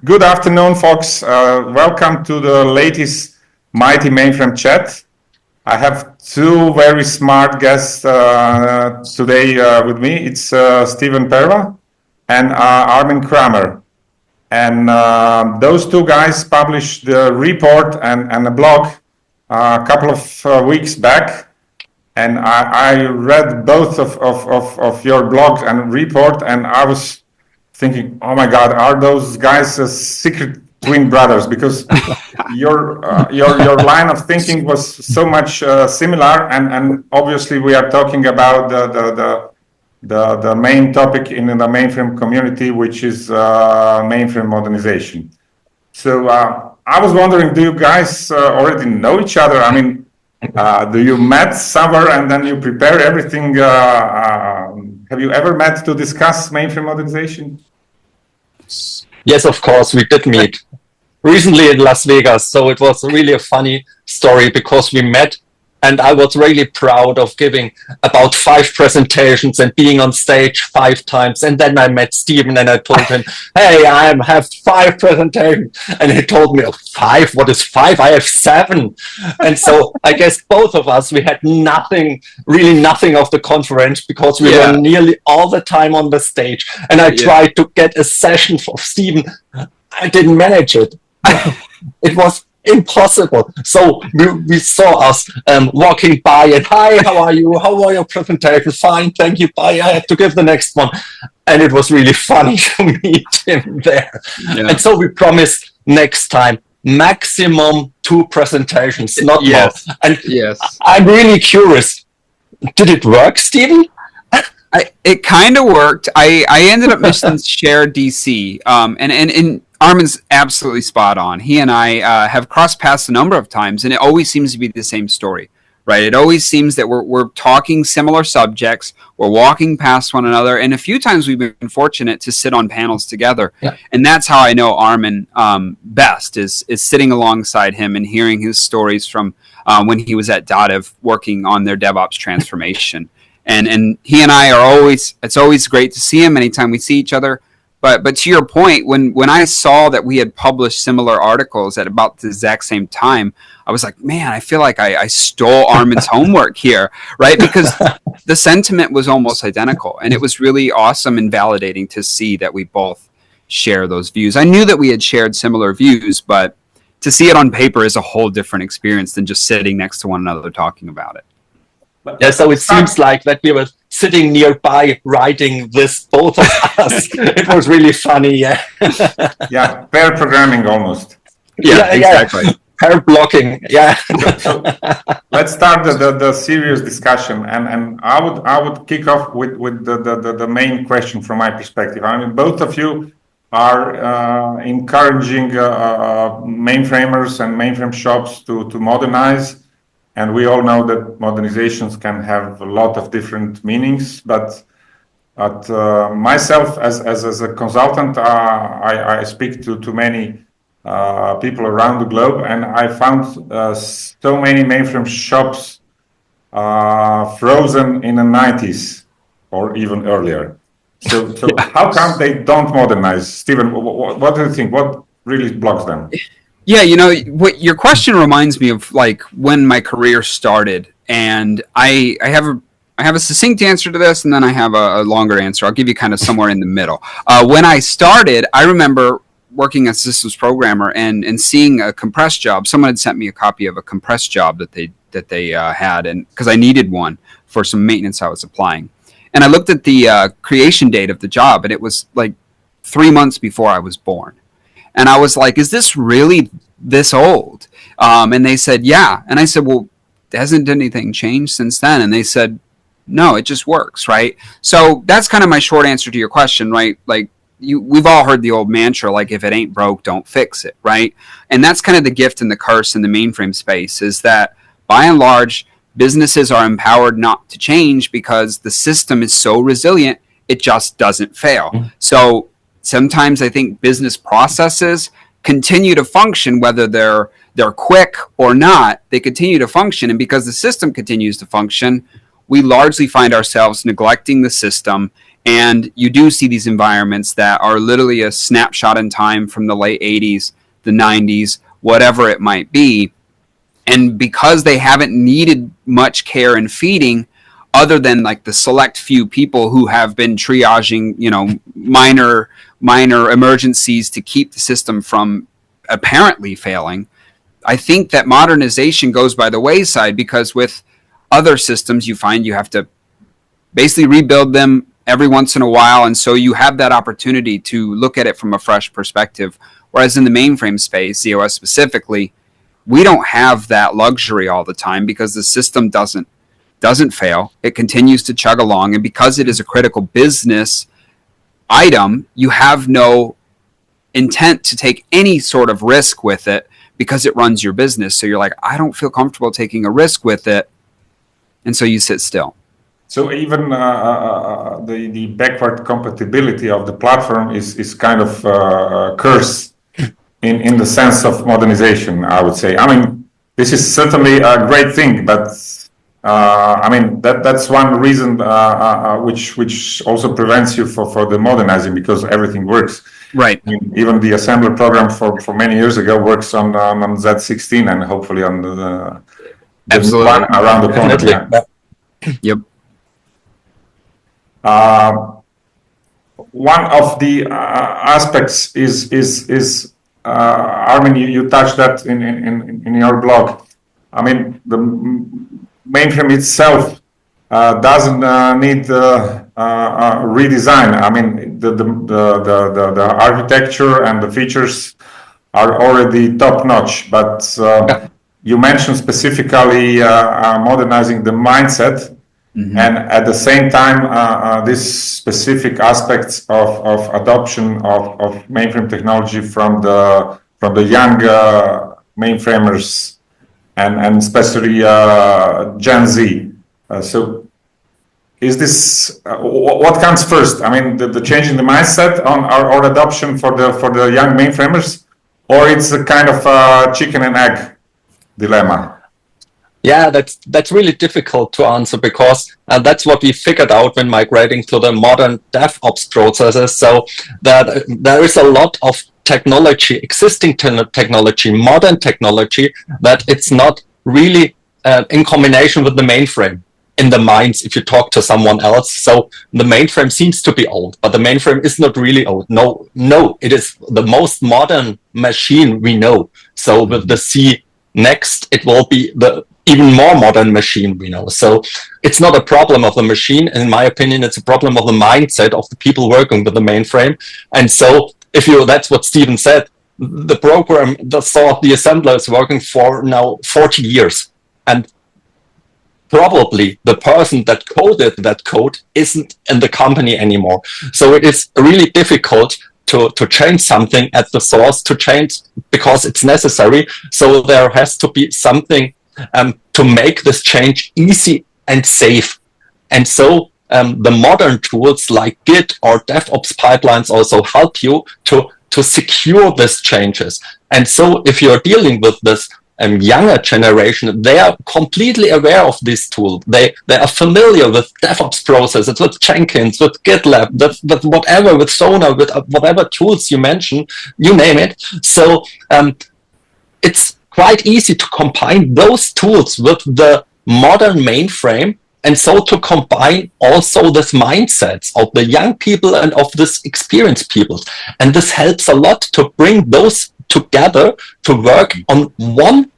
Good afternoon, folks. Welcome to the latest Mighty Mainframe chat. I have two very smart guests today with me. It's Steven Perva and Armin Kramer. And those two guys published the report and a blog a couple of weeks back. And I read both of your blog and report, and I was thinking, oh my God, are those guys secret twin brothers? Because your line of thinking was so much similar, and obviously we are talking about the main topic in the mainframe community, which is mainframe modernization. So I was wondering, do you guys already know each other? I mean, do you met somewhere and then you prepare everything? Have you ever met to discuss mainframe modernization? Yes, of course, we did meet recently in Las Vegas. So it was really a funny story because we met, and I was really proud of giving about 5 presentations and being on stage 5 times. And then I met Steven and I told him, hey, I have 5 presentations. And he told me, oh, 5? What is 5? I have 7. And so I guess both of us, we had really nothing of the conference because we were nearly all the time on the stage. And I tried to get a session for Steven. I didn't manage it. It was impossible. So we saw us walking by and, hi, how are you? How are your presentations? Fine, thank you, bye. I had to give the next one. And it was really funny to meet him there. Yeah. And so we promised next time maximum 2 presentations, not more. And I'm really curious. Did it work, Steven? It kind of worked. I ended up missing shared DC. And Armin's absolutely spot on. He and I have crossed paths a number of times, and it always seems to be the same story, right? It always seems that we're talking similar subjects, we're walking past one another, and a few times we've been fortunate to sit on panels together. Yeah. And that's how I know Armin best, is sitting alongside him and hearing his stories from when he was at Dativ working on their DevOps transformation. And he and I it's always great to see him anytime we see each other. But to your point, when I saw that we had published similar articles at about the exact same time, I was like, man, I feel like I stole Armin's homework here, right? Because the sentiment was almost identical. And it was really awesome and validating to see that we both share those views. I knew that we had shared similar views, but to see it on paper is a whole different experience than just sitting next to one another talking about it. Yeah, so it seems like that we were sitting nearby writing this, both of us. It was really funny, yeah. Yeah, pair programming almost. Yeah, exactly. Pair blocking, yeah. So let's start the serious discussion, and I would kick off with the main question from my perspective. I mean, both of you are encouraging mainframers and mainframe shops to modernize. And we all know that modernizations can have a lot of different meanings, but myself as a consultant, I speak to many people around the globe, and I found so many mainframe shops frozen in the 90s or even earlier. So how come they don't modernize? Steven, what do you think? What really blocks them? Yeah, what your question reminds me of, like, when my career started, and I have a succinct answer to this, and then I have a longer answer. I'll give you kind of somewhere in the middle. When I started, I remember working as a systems programmer and seeing a compressed job. Someone had sent me a copy of a compressed job that they had, and because I needed one for some maintenance I was applying, and I looked at the creation date of the job, and it was like 3 months before I was born. And I was like, is this really this old? And they said, yeah. And I said, well, hasn't anything changed since then? And they said, no, it just works, right? So that's kind of my short answer to your question, right? Like, we've all heard the old mantra, like, if it ain't broke, don't fix it, right? And that's kind of the gift and the curse in the mainframe space, is that by and large, businesses are empowered not to change because the system is so resilient, it just doesn't fail. Mm-hmm. So sometimes I think business processes continue to function, whether they're quick or not, they continue to function. And because the system continues to function, we largely find ourselves neglecting the system And you do see these environments that are literally a snapshot in time from the late 80s, the 90s, whatever it might be. And because they haven't needed much care and feeding, other than like the select few people who have been triaging, minor emergencies to keep the system from apparently failing, I think that modernization goes by the wayside, because with other systems, you find you have to basically rebuild them every once in a while. And so you have that opportunity to look at it from a fresh perspective. Whereas in the mainframe space, ZOS specifically, we don't have that luxury all the time, because the system doesn't fail. It continues to chug along. And because it is a critical business item, you have no intent to take any sort of risk with it, because it runs your business. So you're like, I don't feel comfortable taking a risk with it. And so you sit still. So even the backward compatibility of the platform is kind of a curse in the sense of modernization, I would say. I mean, this is certainly a great thing, but I mean, that's one reason which also prevents you for the modernizing, because everything works. Right. I mean, even the assembler program for many years ago works on Z16 and hopefully on the one around the corner. Yeah. Yep. One of the aspects is Armin, you touched that in your blog. I mean, the mainframe itself doesn't need redesign. I mean, the architecture and the features are already top notch. But you mentioned specifically modernizing the mindset. Mm-hmm. And at the same time, these specific aspects of adoption of mainframe technology from the young mainframers and especially Gen Z. So, is this what comes first? I mean, the change in the mindset or adoption for the young mainframers, or it's a kind of chicken and egg dilemma? Yeah, that's really difficult to answer, because that's what we figured out when migrating to the modern DevOps processes. So that there is a lot of technology, existing technology, modern technology, that it's not really in combination with the mainframe in the minds if you talk to someone else. So the mainframe seems to be old, but the mainframe is not really old. No, it is the most modern machine we know. So with the C next, it will be the even more modern machine we know. So it's not a problem of the machine. In my opinion, it's a problem of the mindset of the people working with the mainframe. And so that's what Steven said, the program, the assembler is working for now 40 years. And probably the person that coded that code isn't in the company anymore. So it is really difficult to change something at the source, to change because it's necessary. So there has to be something to make this change easy and safe. And so the modern tools like Git or DevOps pipelines also help you to secure these changes. And so if you're dealing with this younger generation, they are completely aware of this tool. They are familiar with DevOps processes, with Jenkins, with GitLab, with whatever, with Sonar, with whatever tools you mention, you name it. So it's quite easy to combine those tools with the modern mainframe, and so to combine also this mindsets of the young people and of this experienced people. And this helps a lot to bring those together to work on one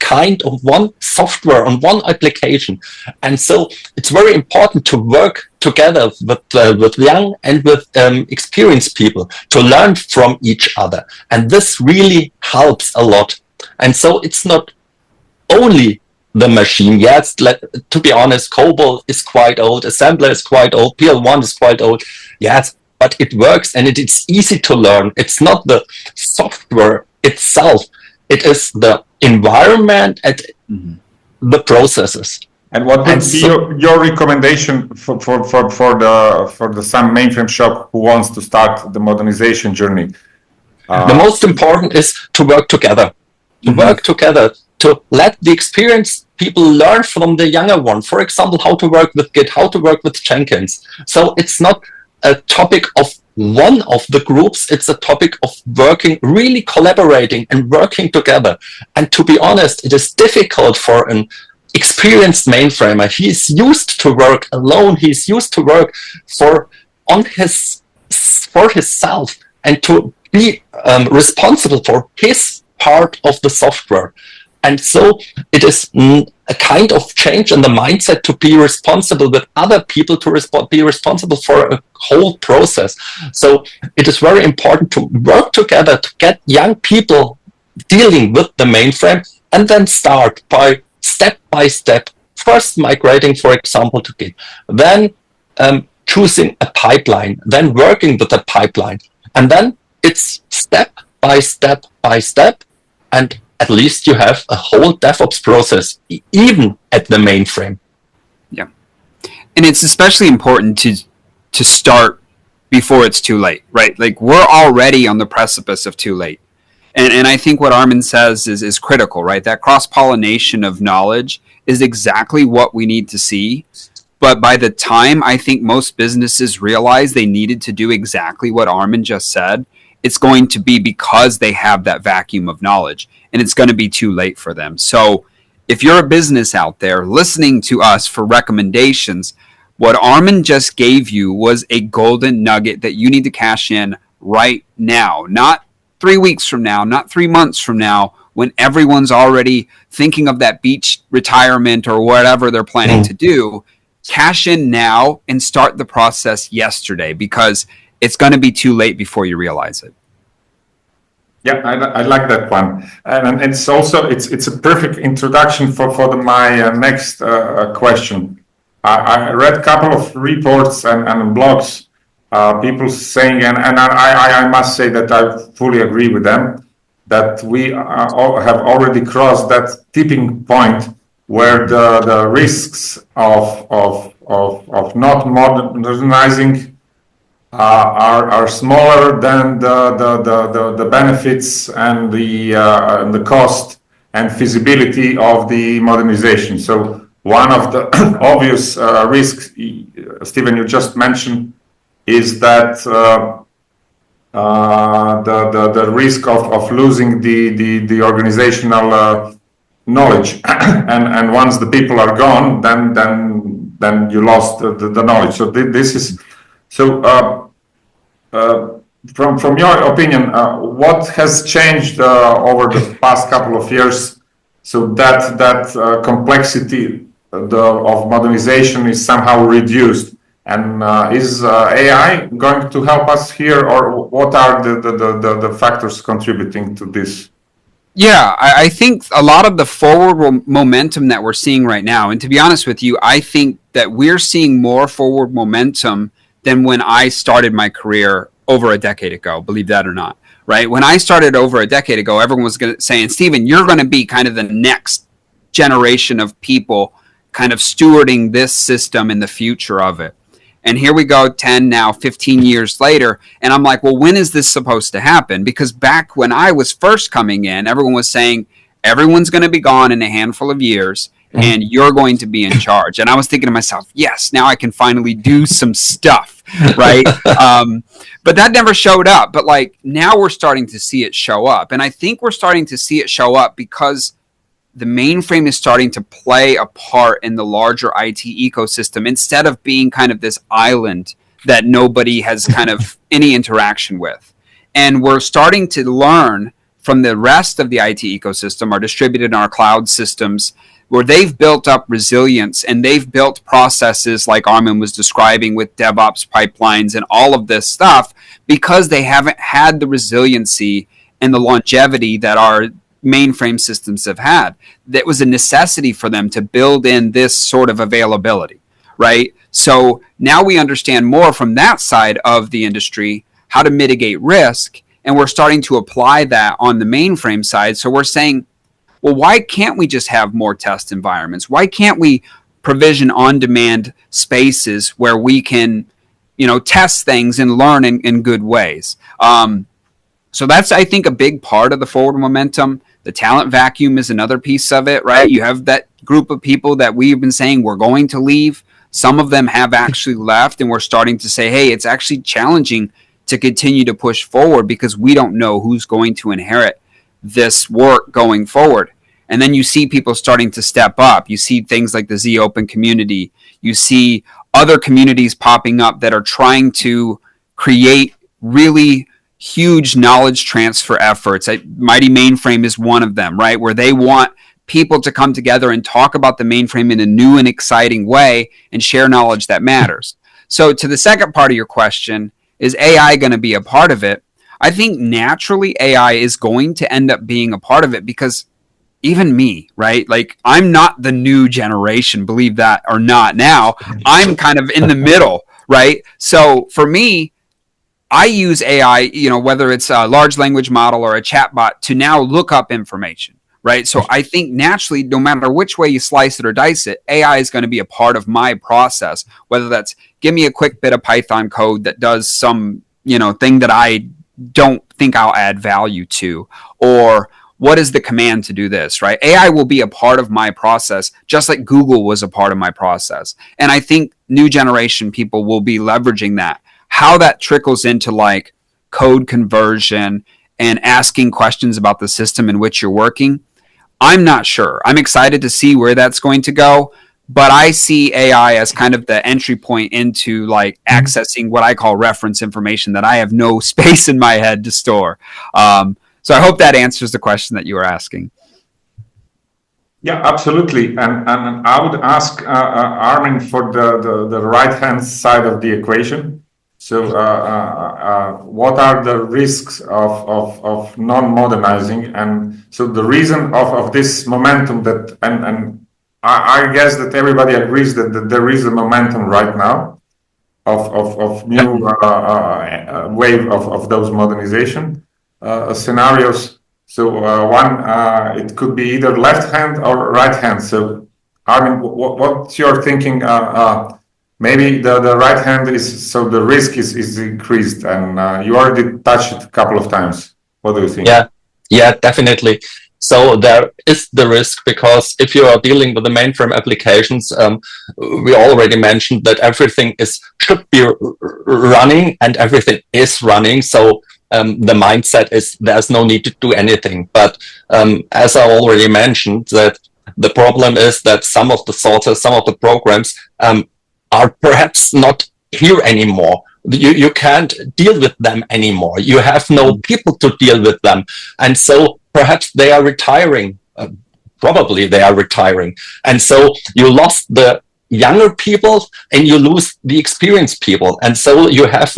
software, on one application. And so it's very important to work together with young and with experienced people to learn from each other. And this really helps a lot. And so it's not only the machine. Yes, to be honest, COBOL is quite old, assembler is quite old, PL1 is quite old. Yes, but it works and it's easy to learn. It's not the software itself. It is the environment and the processes. And what would be your recommendation for the some mainframe shop who wants to start the modernization journey? The most important is to work together. Work together, to let the experienced people learn from the younger one. For example, how to work with Git, how to work with Jenkins. So it's not a topic of one of the groups. It's a topic of working, really collaborating and working together. And to be honest, it is difficult for an experienced mainframer. He's used to work alone. He's used to work for himself and to be responsible for his part of the software. And so it is a kind of change in the mindset to be responsible with other people, to be responsible for a whole process. So it is very important to work together to get young people dealing with the mainframe, and then start by step, first migrating, for example, to Git, then choosing a pipeline, then working with a pipeline, and then it's step by step, and at least you have a whole DevOps process, even at the mainframe. Yeah. And it's especially important to start before it's too late, right? Like, we're already on the precipice of too late. And I think what Armin says is critical, right? That cross-pollination of knowledge is exactly what we need to see. But by the time I think most businesses realize they needed to do exactly what Armin just said, it's going to be because they have that vacuum of knowledge, and it's going to be too late for them. So if you're a business out there listening to us for recommendations, what Armin just gave you was a golden nugget that you need to cash in right now, not 3 weeks from now, not 3 months from now, when everyone's already thinking of that beach retirement or whatever they're planning to do. Cash in now and start the process yesterday, because it's going to be too late before you realize it. Yeah, I like that one, and it's also it's a perfect introduction for my next question. I read a couple of reports and blogs, people saying, and I must say that I fully agree with them, that we have already crossed that tipping point where the risks of not modernizing are smaller than the benefits and the cost and feasibility of the modernization. So one of the obvious risks, Steven, you just mentioned, is that the risk of losing the organizational knowledge, and once the people are gone, then you lost the knowledge. So this is so. From your opinion, what has changed over the past couple of years, so that complexity of modernization is somehow reduced? And is AI going to help us here, or what are the factors contributing to this? Yeah, I think a lot of the forward momentum that we're seeing right now, and to be honest with you, I think that we're seeing more forward momentum than when I started my career over a decade ago, believe that or not, right? When I started over a decade ago, everyone was saying, Steven, you're going to be kind of the next generation of people kind of stewarding this system and the future of it. And here we go 10, now 15 years later. And I'm like, well, when is this supposed to happen? Because back when I was first coming in, everyone was saying, everyone's going to be gone in a handful of years and you're going to be in charge. And I was thinking to myself, yes, now I can finally do some stuff, right? But that never showed up. But like, now we're starting to see it show up. And I think we're starting to see it show up because the mainframe is starting to play a part in the larger IT ecosystem instead of being kind of this island that nobody has kind of any interaction with. And we're starting to learn from the rest of the IT ecosystem, our distributed and our cloud systems, where they've built up resilience and they've built processes like Armin was describing with DevOps pipelines and all of this stuff, because they haven't had the resiliency and the longevity that our mainframe systems have had. That was a necessity for them to build in this sort of availability, right? So now we understand more from that side of the industry how to mitigate risk, and we're starting to apply that on the mainframe side. So we're saying, well, why can't we just have more test environments? Why can't we provision on-demand spaces where we can, test things and learn in good ways? So that's, I think, a big part of the forward momentum. The talent vacuum is another piece of it, right? You have that group of people that we've been saying we're going to leave. Some of them have actually left, and we're starting to say, hey, it's actually challenging to continue to push forward because we don't know who's going to inherit this work going forward. And then you see people starting to step up. You see things like the Z Open community. You see other communities popping up that are trying to create really huge knowledge transfer efforts. Mighty Mainframe is one of them, right? Where they want people to come together and talk about the mainframe in a new and exciting way and share knowledge that matters. So to the second part of your question, is AI going to be a part of it? I think naturally AI is going to end up being a part of it because even me, right? Like I'm not the new generation, believe that or not now. I'm kind of in the middle, right? So for me, I use AI, whether it's a large language model or a chatbot to now look up information, right? So I think naturally, no matter which way you slice it or dice it, AI is going to be a part of my process, whether that's give me a quick bit of Python code that does some, thing that I don't think I'll add value to, or what is the command to do this, right? AI will be a part of my process, just like Google was a part of my process. And I think new generation people will be leveraging that. How that trickles into like code conversion and asking questions about the system in which you're working, I'm not sure. I'm excited to see where that's going to go, but I see AI as kind of the entry point into like accessing what I call reference information that I have no space in my head to store. So I hope that answers the question that you were asking. Yeah, absolutely. And I would ask Armin for the right-hand side of the equation. So what are the risks of non-modernizing? And so the reason of this momentum that, and I guess that everybody agrees that there is a momentum right now of new wave of those modernization scenarios. So it could be either left hand or right hand. So Armin, what's your thinking? Maybe the right hand is, so the risk is increased, and you already touched it a couple of times. What do you think? Yeah, definitely. So there is the risk, because if you are dealing with the mainframe applications, we already mentioned that everything should be running, and everything is running. So the mindset is there's no need to do anything. But as I already mentioned, that the problem is that some of the sources, some of the programs are perhaps not here anymore. You can't deal with them anymore. You have no people to deal with them. And so perhaps they are retiring. Probably they are retiring. And so you lost the younger people and you lose the experienced people. And so you have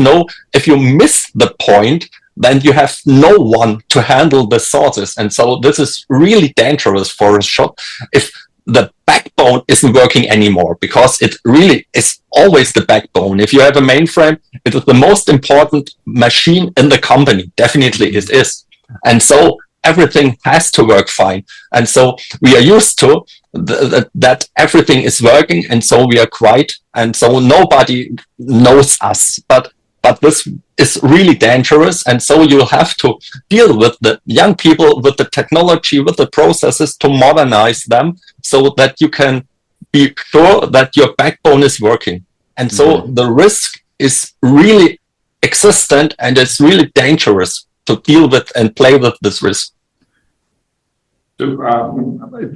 if you miss the point, then you have no one to handle the sources. And so this is really dangerous for a shop if the backbone isn't working anymore, because it really is always the backbone. If you have a mainframe, it is the most important machine in the company. Definitely it is. And so everything has to work fine. And so we are used to that everything is working, and so we are quiet, and so nobody knows us. But this is really dangerous, and so you have to deal with the young people, with the technology, with the processes to modernize them, so that you can be sure that your backbone is working. And so the risk is really existent, and it's really dangerous to deal with and play with this risk.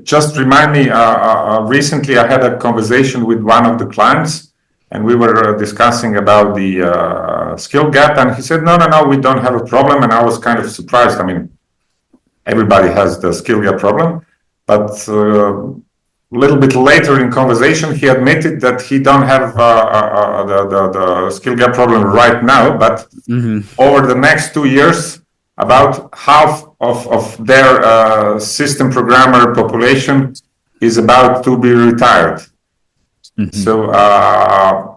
Just remind me, recently I had a conversation with one of the clients, and we were discussing about the skill gap, and he said, no, we don't have a problem. And I was kind of surprised. I mean, everybody has the skill gap problem, but a little bit later in conversation, he admitted that he don't have the skill gap problem right now, but over the next 2 years, about half of their system programmer population is about to be retired. So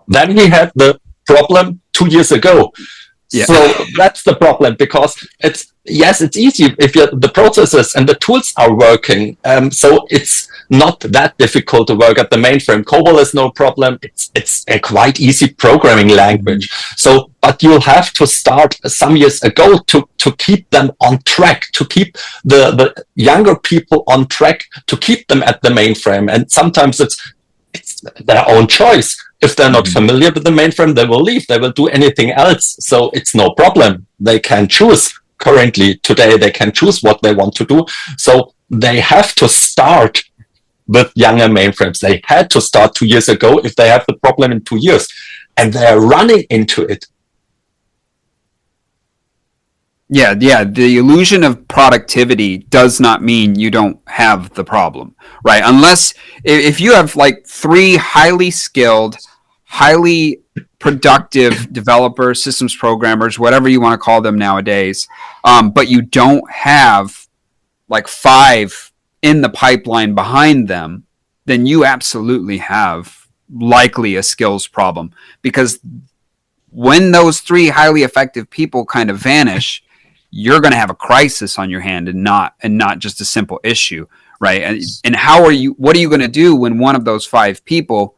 then we had the problem 2 years ago. Yeah. So that's the problem, because it's easy if the processes and the tools are working. So it's not that difficult to work at the mainframe. COBOL is no problem. It's a quite easy programming language. So, but you'll have to start some years ago to keep them on track, to keep the younger people on track, to keep them at the mainframe. And sometimes it's their own choice. If they're not familiar with the mainframe, they will leave. They will do anything else. So it's no problem. They can choose. Currently, today, they can choose what they want to do. So they have to start with younger mainframes. They had to start 2 years ago if they have the problem in 2 years. And they're running into it. Yeah. The illusion of productivity does not mean you don't have the problem, right? Unless if you have like 3 highly skilled, highly productive developers, systems programmers, whatever you want to call them nowadays, but you don't have like 5 in the pipeline behind them, then you absolutely have likely a skills problem. Because when those 3 highly effective people kind of vanish, you're going to have a crisis on your hand and not just a simple issue, right? And what are you going to do when one of those 5 people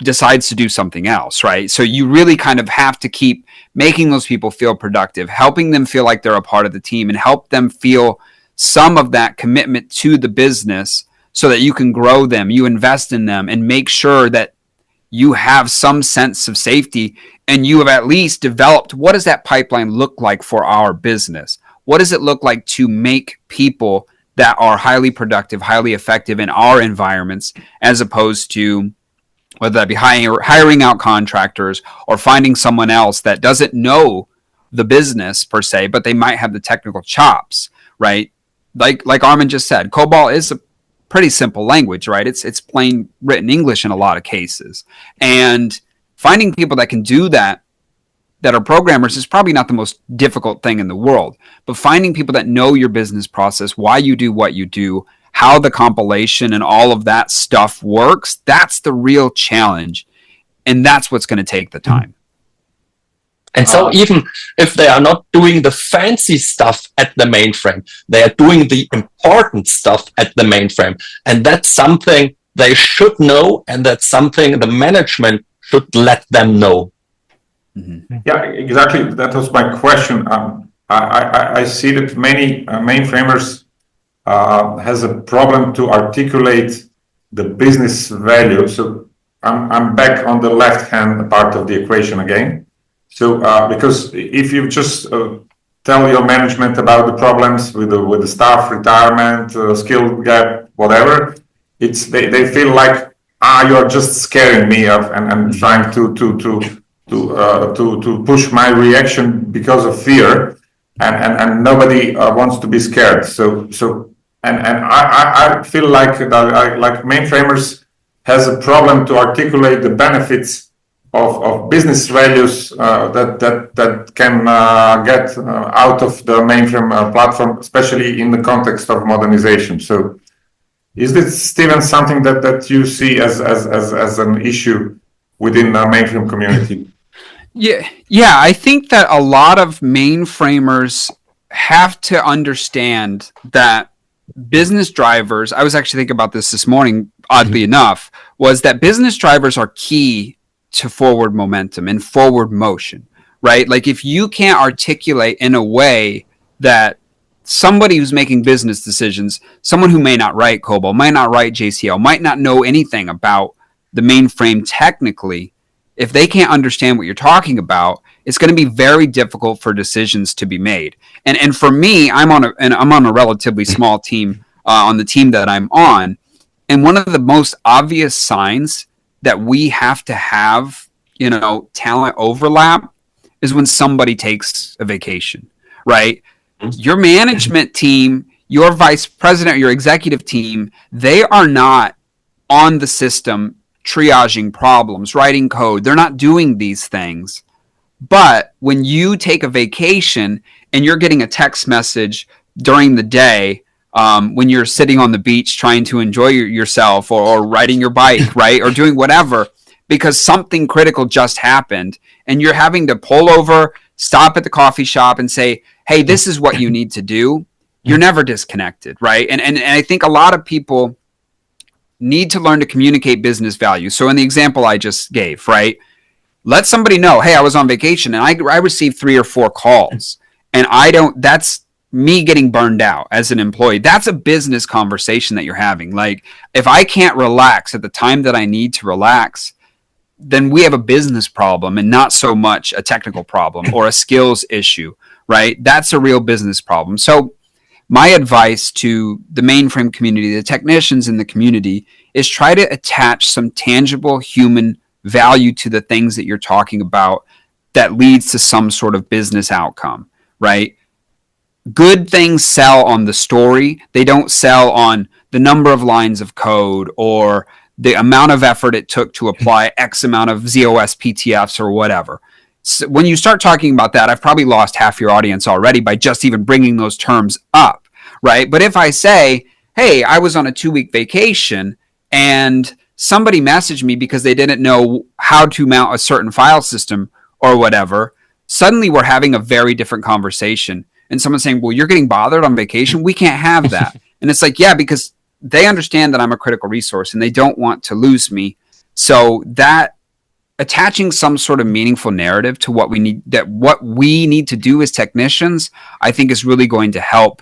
decides to do something else, right? So you really kind of have to keep making those people feel productive, helping them feel like they're a part of the team, and help them feel some of that commitment to the business so that you can grow them, you invest in them, and make sure that you have some sense of safety, and you have at least developed what does that pipeline look like for our business? What does it look like to make people that are highly productive, highly effective in our environments, as opposed to whether that be hiring out contractors or finding someone else that doesn't know the business per se, but they might have the technical chops, right? Like Armin just said, COBOL is a pretty simple language, right? It's plain written English in a lot of cases. And finding people that can do that are programmers is probably not the most difficult thing in the world. But finding people that know your business process, why you do what you do, how the compilation and all of that stuff works, that's the real challenge. And that's what's going to take the time. And so even if they are not doing the fancy stuff at the mainframe, they are doing the important stuff at the mainframe. And that's something they should know, and that's something the management should let them know. Mm-hmm. Yeah, exactly. That was my question. I see that many mainframers has a problem to articulate the business value. So I'm back on the left-hand part of the equation again. So because if you just tell your management about the problems with the staff retirement, skill gap, whatever, they feel like you're just scaring me off and trying to push my reaction because of fear, and nobody wants to be scared. So I feel like mainframers has a problem to articulate the benefits of business values that can get out of the mainframe platform, especially in the context of modernization. So, is this, Steven, something that you see as an issue within the mainframe community? Yeah, I think that a lot of mainframers have to understand that business drivers, I was actually thinking about this morning, oddly enough, was that business drivers are key to forward momentum and forward motion, right? Like if you can't articulate in a way that somebody who's making business decisions, someone who may not write COBOL, might not write JCL, might not know anything about the mainframe technically, if they can't understand what you're talking about, it's going to be very difficult for decisions to be made. And for me, I'm on a relatively small team, on the team that I'm on, and one of the most obvious signs that we have to have, talent overlap is when somebody takes a vacation, right? Your management team, your vice president, your executive team, they are not on the system triaging problems, writing code. They're not doing these things. But when you take a vacation and you're getting a text message during the day, when you're sitting on the beach trying to enjoy yourself or riding your bike, right? Or doing whatever, because something critical just happened and you're having to pull over, stop at the coffee shop and say, hey, this is what you need to do. You're never disconnected, right? And I think a lot of people need to learn to communicate business value. So in the example I just gave, right? Let somebody know, hey, I was on vacation and I received 3 or 4 calls and that's me getting burned out as an employee. That's a business conversation that you're having. Like if I can't relax at the time that I need to relax, then we have a business problem and not so much a technical problem or a skills issue, right? That's a real business problem. So my advice to the mainframe community, the technicians in the community, is try to attach some tangible human value to the things that you're talking about that leads to some sort of business outcome, right? Good things sell on the story. They don't sell on the number of lines of code or the amount of effort it took to apply X amount of ZOS PTFs or whatever. So when you start talking about that, I've probably lost half your audience already by just even bringing those terms up, right? But if I say, hey, I was on a 2-week vacation and somebody messaged me because they didn't know how to mount a certain file system or whatever, suddenly we're having a very different conversation. And someone's saying, well, you're getting bothered on vacation. We can't have that. And it's like, yeah, because they understand that I'm a critical resource and they don't want to lose me. So that attaching some sort of meaningful narrative to what we need to do as technicians, I think is really going to help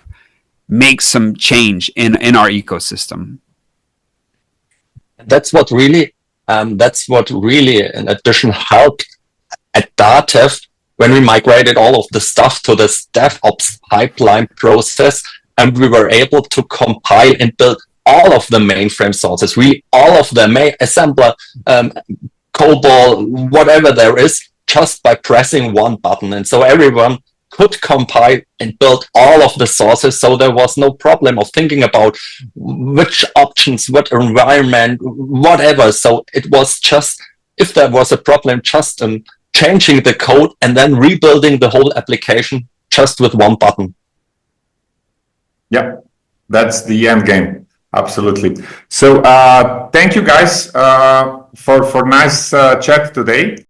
make some change in our ecosystem. That's what really in addition helped at Datev when we migrated all of the stuff to this DevOps pipeline process, and we were able to compile and build all of the mainframe sources, all of them, assembler, COBOL, whatever there is, just by pressing one button. And so everyone could compile and build all of the sources, so there was no problem of thinking about which options, what environment, whatever. So it was just, if there was a problem, just changing the code and then rebuilding the whole application just with one button. Yeah, that's the end game. Absolutely. So thank you guys for nice chat today.